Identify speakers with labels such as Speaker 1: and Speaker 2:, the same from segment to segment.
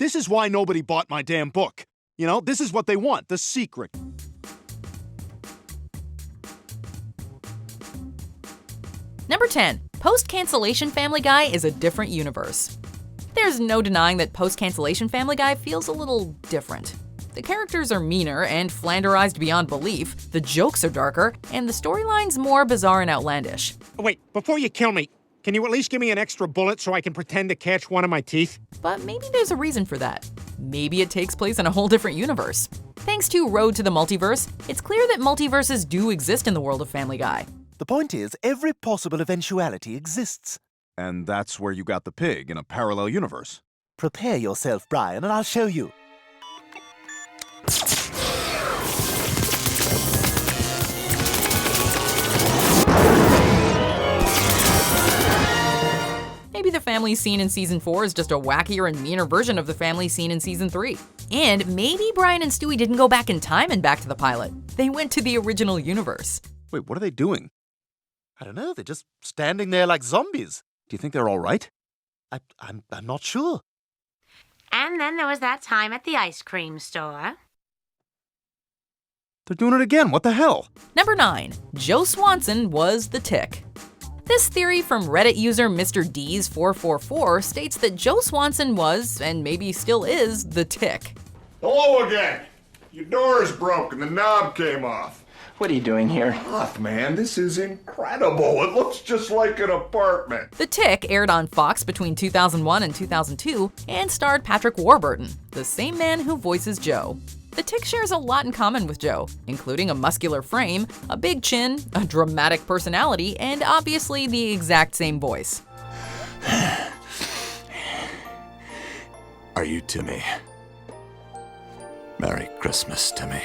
Speaker 1: This is why nobody bought my damn book. You know, this is what they want, the secret.
Speaker 2: Number 10. Post-Cancellation Family Guy is a different universe. There's no denying that post-Cancellation Family Guy feels a little different. The characters are meaner and flanderized beyond belief, the jokes are darker, and the storyline's more bizarre and outlandish.
Speaker 1: Wait, before you kill me, can you at least give me an extra bullet so I can pretend to catch one of my teeth?
Speaker 2: But maybe there's a reason for that. Maybe it takes place in a whole different universe. Thanks to Road to the Multiverse, it's clear that multiverses do exist in the world of Family Guy.
Speaker 3: The point is, every possible eventuality exists.
Speaker 4: And that's where you got the pig, in a parallel universe.
Speaker 3: Prepare yourself, Brian, and I'll show you.
Speaker 2: Maybe the family scene in Season 4 is just a wackier and meaner version of the family scene in Season 3. And maybe Brian and Stewie didn't go back in time and back to the pilot. They went to the original universe.
Speaker 4: Wait, what are they doing?
Speaker 3: I don't know, they're just standing there like zombies.
Speaker 4: Do you think they're all right?
Speaker 3: I'm not sure.
Speaker 5: And then there was that time at the ice cream store.
Speaker 4: They're doing it again, what the hell?
Speaker 2: Number 9. Joe Swanson was the Tick. This theory from Reddit user Mr. D's 444 states that Joe Swanson was, and maybe still is, the Tick.
Speaker 6: Hello again. Your door is broken, the knob came off.
Speaker 7: What are you doing here?
Speaker 6: Oh, man, this is incredible. It looks just like an apartment.
Speaker 2: The Tick aired on Fox between 2001 and 2002 and starred Patrick Warburton, the same man who voices Joe. The Tick shares a lot in common with Joe, including a muscular frame, a big chin, a dramatic personality, and obviously the exact same voice.
Speaker 8: Are you Timmy? Merry Christmas, Timmy.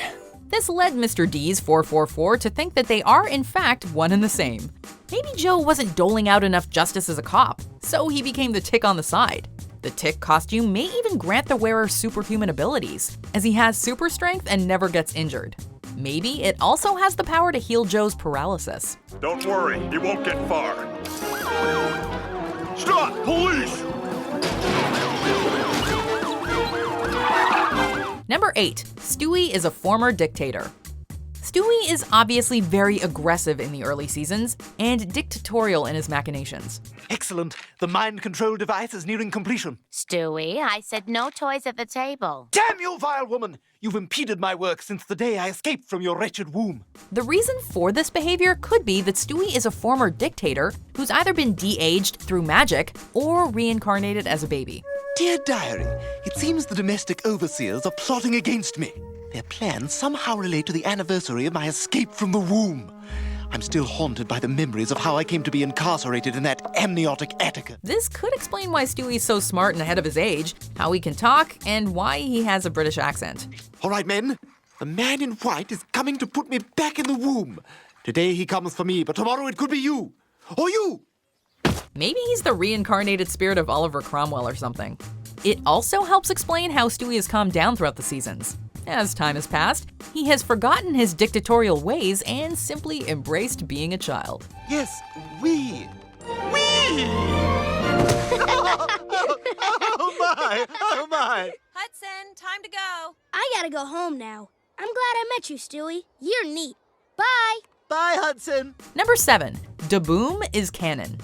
Speaker 2: This led Mr. D's 444 to think that they are, in fact, one and the same. Maybe Joe wasn't doling out enough justice as a cop, so he became the Tick on the side. The Tick costume may even grant the wearer superhuman abilities, as he has super strength and never gets injured. Maybe it also has the power to heal Joe's paralysis.
Speaker 6: Don't worry, you won't get far. Stop! Police!
Speaker 2: Number 8. Stewie is a former dictator. Stewie is obviously very aggressive in the early seasons and dictatorial in his machinations.
Speaker 3: Excellent. The mind control device is nearing completion.
Speaker 5: Stewie, I said no toys at the table.
Speaker 3: Damn you, vile woman! You've impeded my work since the day I escaped from your wretched womb.
Speaker 2: The reason for this behavior could be that Stewie is a former dictator who's either been de-aged through magic or reincarnated as a baby.
Speaker 3: Dear Diary, it seems the domestic overseers are plotting against me. Their plans somehow relate to the anniversary of my escape from the womb. I'm still haunted by the memories of how I came to be incarcerated in that amniotic Attica.
Speaker 2: This could explain why Stewie's so smart and ahead of his age, how he can talk, and why he has a British accent.
Speaker 3: All right, men. The man in white is coming to put me back in the womb. Today he comes for me, but tomorrow it could be you. Or you!
Speaker 2: Maybe he's the reincarnated spirit of Oliver Cromwell or something. It also helps explain how Stewie has calmed down throughout the seasons. As time has passed, he has forgotten his dictatorial ways and simply embraced being a child.
Speaker 3: Yes, we. Oh my.
Speaker 9: Hudson, time to go.
Speaker 10: I gotta go home now. I'm glad I met you, Stewie. You're neat. Bye.
Speaker 3: Bye, Hudson.
Speaker 2: Number 7. Dooom Is Canon.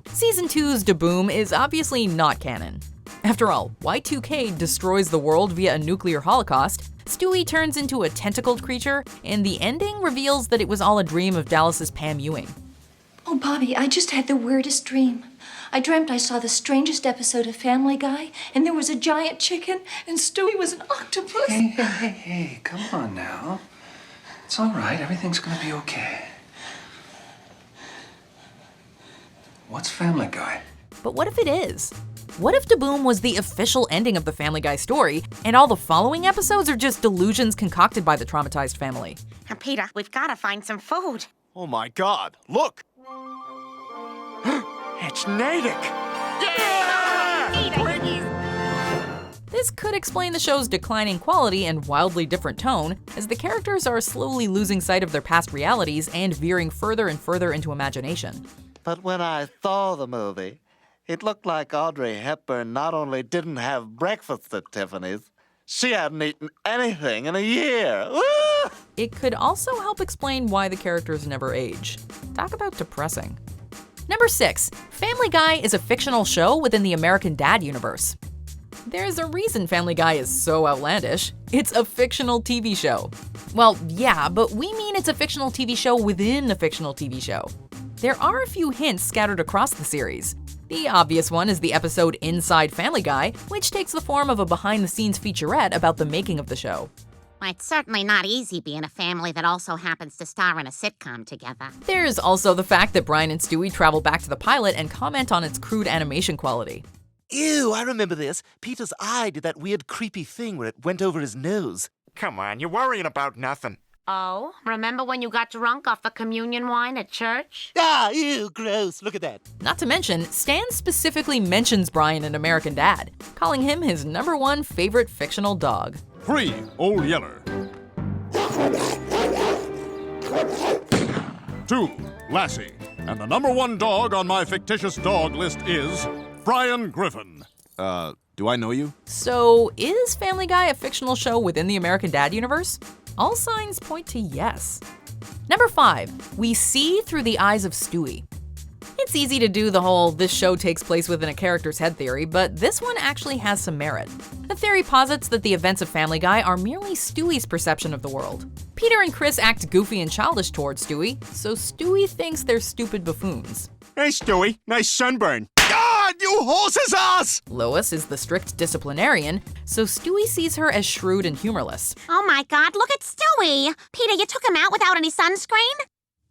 Speaker 2: Season 2's Dooom is obviously not canon. After all, Y2K destroys the world via a nuclear holocaust, Stewie turns into a tentacled creature, and the ending reveals that it was all a dream of Dallas's Pam Ewing.
Speaker 11: Oh, Bobby, I just had the weirdest dream. I dreamt I saw the strangest episode of Family Guy, and there was a giant chicken, and Stewie was an octopus.
Speaker 7: Hey, come on now. It's all right. Everything's gonna be okay. What's Family Guy?
Speaker 2: But what if it is? What if Dooom was the official ending of the Family Guy story, and all the following episodes are just delusions concocted by the traumatized family?
Speaker 5: Peter, we've got to find some food.
Speaker 1: Oh my God, look! It's Natick!
Speaker 2: This could explain the show's declining quality and wildly different tone, as the characters are slowly losing sight of their past realities and veering further and further into imagination.
Speaker 3: But when I saw the movie, It looked like Audrey Hepburn not only didn't have breakfast at Tiffany's, she hadn't eaten anything in a year. Woo!
Speaker 2: It could also help explain why the characters never age. Talk about depressing. Number 6. Family Guy is a fictional show within the American Dad universe. There's a reason Family Guy is so outlandish. It's a fictional TV show. Well, yeah, but we mean it's a fictional TV show within a fictional TV show. There are a few hints scattered across the series. The obvious one is the episode Inside Family Guy, which takes the form of a behind-the-scenes featurette about the making of the show.
Speaker 5: It's certainly not easy being a family that also happens to star in a sitcom together.
Speaker 2: There's also the fact that Brian and Stewie travel back to the pilot and comment on its crude animation quality.
Speaker 3: Ew, I remember this. Peter's eye did that weird creepy thing where it went over his nose.
Speaker 1: Come on, you're worrying about nothing.
Speaker 5: Oh, remember when you got drunk off the communion wine at church?
Speaker 3: Ah, ew, gross. Look at that.
Speaker 2: Not to mention, Stan specifically mentions Brian in American Dad, calling him his #1 favorite fictional dog.
Speaker 4: 3, Old Yeller. 2, Lassie. And the #1 dog on my fictitious dog list is Brian Griffin. Do I know you?
Speaker 2: So, is Family Guy a fictional show within the American Dad universe? All signs point to yes. Number 5, we see through the eyes of Stewie. It's easy to do the whole "this show takes place within a character's head" theory, but this one actually has some merit. The theory posits that the events of Family Guy are merely Stewie's perception of the world. Peter and Chris act goofy and childish towards Stewie, so Stewie thinks they're stupid buffoons.
Speaker 1: Hey, Stewie, nice sunburn.
Speaker 3: God, you horse's ass!
Speaker 2: Lois is the strict disciplinarian, so Stewie sees her as shrewd and humorless.
Speaker 5: Oh my God, look at Stewie! Peter, you took him out without any sunscreen?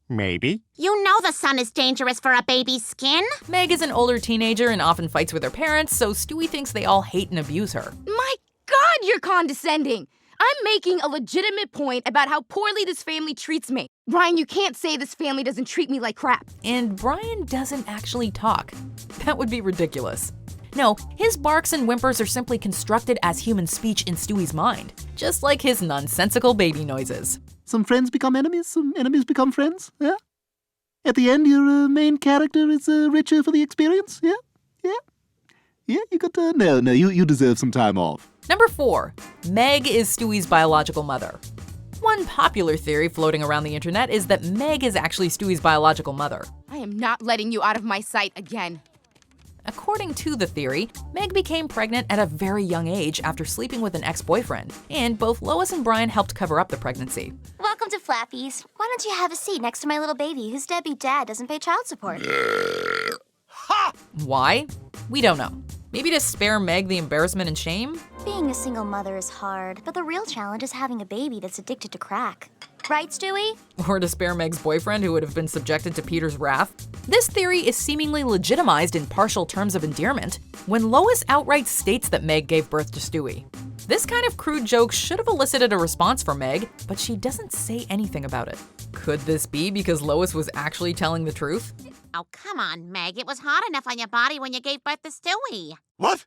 Speaker 1: Maybe.
Speaker 5: You know the sun is dangerous for a baby's skin.
Speaker 2: Meg is an older teenager and often fights with her parents, so Stewie thinks they all hate and abuse her.
Speaker 12: My God, you're condescending! I'm making a legitimate point about how poorly this family treats me. Brian, you can't say this family doesn't treat me like crap.
Speaker 2: And Brian doesn't actually talk. That would be ridiculous. No, his barks and whimpers are simply constructed as human speech in Stewie's mind, just like his nonsensical baby noises.
Speaker 3: Some friends become enemies, some enemies become friends, yeah? At the end, your main character is richer for the experience, yeah? Yeah? Yeah, you got to... No, you deserve some time off.
Speaker 2: Number 4, Meg is Stewie's biological mother. One popular theory floating around the internet is that Meg is actually Stewie's biological mother.
Speaker 12: I am not letting you out of my sight again.
Speaker 2: According to the theory, Meg became pregnant at a very young age after sleeping with an ex-boyfriend, and both Lois and Brian helped cover up the pregnancy.
Speaker 13: Welcome to Flappies. Why don't you have a seat next to my little baby whose deadbeat dad doesn't pay child support?
Speaker 2: Ha! Why? We don't know. Maybe to spare Meg the embarrassment and shame?
Speaker 13: Being a single mother is hard, but the real challenge is having a baby that's addicted to crack. Right, Stewie?
Speaker 2: Or to spare Meg's boyfriend who would have been subjected to Peter's wrath? This theory is seemingly legitimized in partial terms of endearment when Lois outright states that Meg gave birth to Stewie. This kind of crude joke should have elicited a response from Meg, but she doesn't say anything about it. Could this be because Lois was actually telling the truth?
Speaker 5: Oh, come on, Meg. It was hot enough on your body when you gave birth to Stewie.
Speaker 3: What?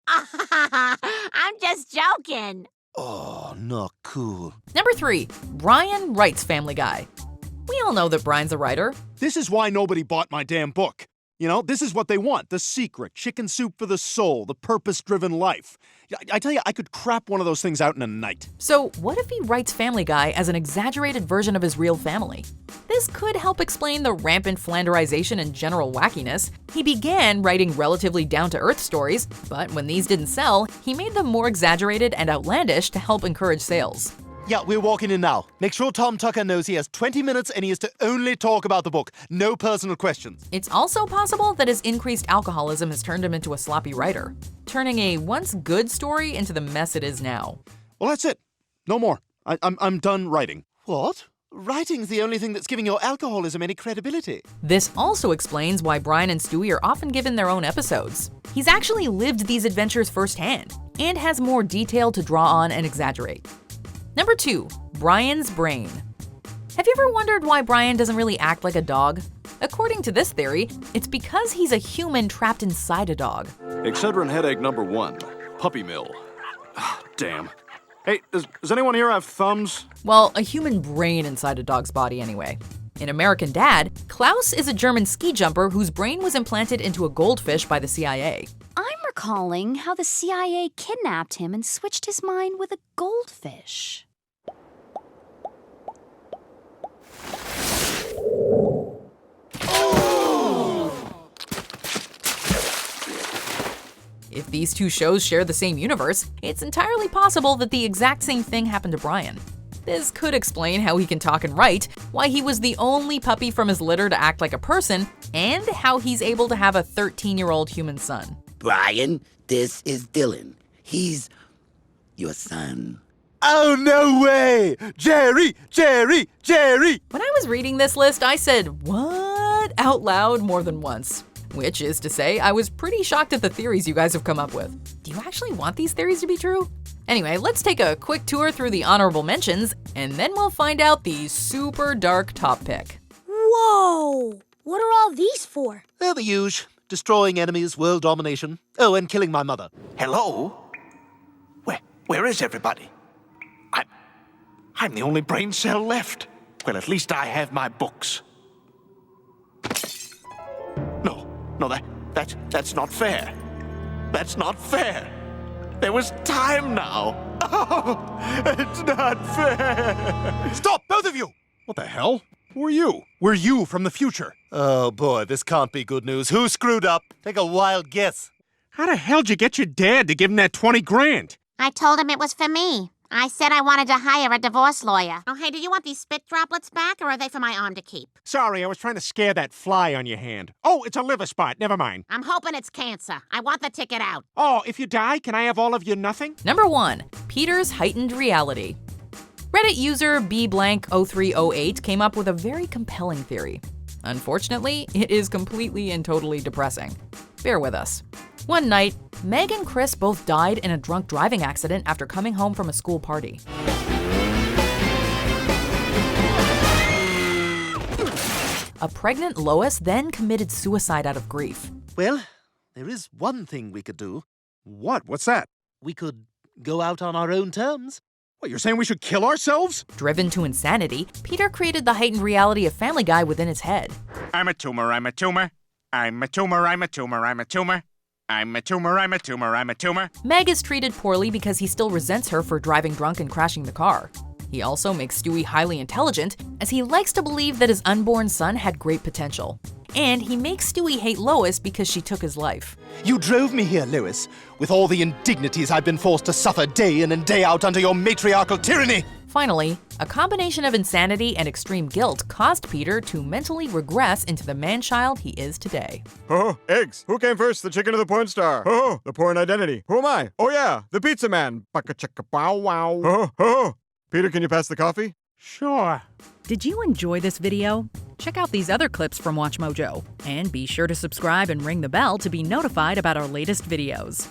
Speaker 5: I'm just joking.
Speaker 3: Oh, not cool.
Speaker 2: Number 3, Brian writes Family Guy. We all know that Brian's a writer.
Speaker 1: This is why nobody bought my damn book. You know, this is what they want. The secret, chicken soup for the soul, the purpose-driven life. I tell you, I could crap one of those things out in a night.
Speaker 2: So what if he writes Family Guy as an exaggerated version of his real family? This could help explain the rampant flanderization and general wackiness. He began writing relatively down-to-earth stories, but when these didn't sell, he made them more exaggerated and outlandish to help encourage sales.
Speaker 3: Yeah, we're walking in now. Make sure Tom Tucker knows he has 20 minutes and he is to only talk about the book. No personal questions.
Speaker 2: It's also possible that his increased alcoholism has turned him into a sloppy writer, turning a once good story into the mess it is now.
Speaker 1: Well, that's it. No more. I'm done writing.
Speaker 3: What? Writing's the only thing that's giving your alcoholism any credibility.
Speaker 2: This also explains why Brian and Stewie are often given their own episodes. He's actually lived these adventures firsthand, and has more detail to draw on and exaggerate. Number 2, Brian's brain. Have you ever wondered why Brian doesn't really act like a dog? According to this theory, it's because he's a human trapped inside a dog.
Speaker 4: Excedrin headache #1, puppy mill. Damn. Hey, does anyone here have thumbs?
Speaker 2: Well, a human brain inside a dog's body anyway. In American Dad, Klaus is a German ski jumper whose brain was implanted into a goldfish by the CIA.
Speaker 14: I'm recalling how the CIA kidnapped him and switched his mind with a goldfish.
Speaker 2: If these two shows share the same universe, it's entirely possible that the exact same thing happened to Brian. This could explain how he can talk and write, why he was the only puppy from his litter to act like a person, and how he's able to have a 13-year-old human son.
Speaker 15: Brian, this is Dylan. He's your son.
Speaker 3: Oh, no way! Jerry! Jerry! Jerry!
Speaker 2: When I was reading this list, I said, "What?" out loud more than once. Which is to say, I was pretty shocked at the theories you guys have come up with. Do you actually want these theories to be true? Anyway, let's take a quick tour through the honorable mentions, and then we'll find out the super dark top pick.
Speaker 10: Whoa! What are all these for?
Speaker 3: They're the usual. Destroying enemies, world domination. Oh, and killing my mother.
Speaker 16: Hello? Where is everybody? I'm the only brain cell left. Well, at least I have my books. No, that's not fair. That's not fair. There was time now. Oh, it's not fair.
Speaker 1: Stop, both of you! What the hell? Who are you? We're you from the future.
Speaker 3: Oh boy, this can't be good news. Who screwed up? Take a wild guess.
Speaker 1: How the hell'd you get your dad to give him that 20 grand?
Speaker 5: I told him it was for me. I said I wanted to hire a divorce lawyer. Oh, hey, do you want these spit droplets back, or are they for my arm to keep?
Speaker 1: Sorry, I was trying to scare that fly on your hand. Oh, it's a liver spot. Never mind.
Speaker 5: I'm hoping it's cancer. I want the ticket out.
Speaker 1: Oh, if you die, can I have all of your nothing?
Speaker 2: Number 1. Peter's Heightened Reality. Reddit user bblank0308 came up with a very compelling theory. Unfortunately, it is completely and totally depressing. Bear with us. One night, Meg and Chris both died in a drunk driving accident after coming home from a school party. A pregnant Lois then committed suicide out of grief.
Speaker 3: Well, there is one thing we could do.
Speaker 1: What? What's that?
Speaker 3: We could go out on our own terms.
Speaker 1: What, you're saying we should kill ourselves?
Speaker 2: Driven to insanity, Peter created the heightened reality of Family Guy within his head.
Speaker 17: I'm a tumor, I'm a tumor. I'm a tumor, I'm a tumor, I'm a tumor. I'm a tumor, I'm a tumor, I'm a tumor.
Speaker 2: Meg is treated poorly because he still resents her for driving drunk and crashing the car. He also makes Stewie highly intelligent, as he likes to believe that his unborn son had great potential. And he makes Stewie hate Lois because she took his life.
Speaker 3: You drove me here, Lois, with all the indignities I've been forced to suffer day in and day out under your matriarchal tyranny.
Speaker 2: Finally, a combination of insanity and extreme guilt caused Peter to mentally regress into the man-child he is today.
Speaker 18: Oh, eggs. Who came first, the chicken or the porn star? Oh, the porn identity. Who am I? Oh yeah, the pizza man. Baka-chicka-bow-wow. Oh. Peter, can you pass the coffee?
Speaker 1: Sure.
Speaker 19: Did you enjoy this video? Check out these other clips from WatchMojo. And be sure to subscribe and ring the bell to be notified about our latest videos.